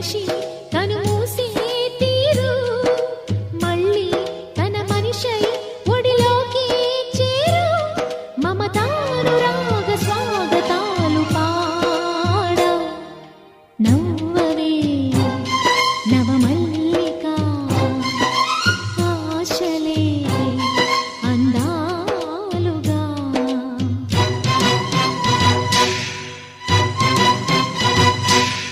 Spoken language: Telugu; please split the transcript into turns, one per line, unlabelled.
మనిషి తను మూసే తీరు మళ్ళీ తన మనిషై ఒడిలోకి చేరు మమతానురాగ స్వాగతాలు పాడ నవ్వు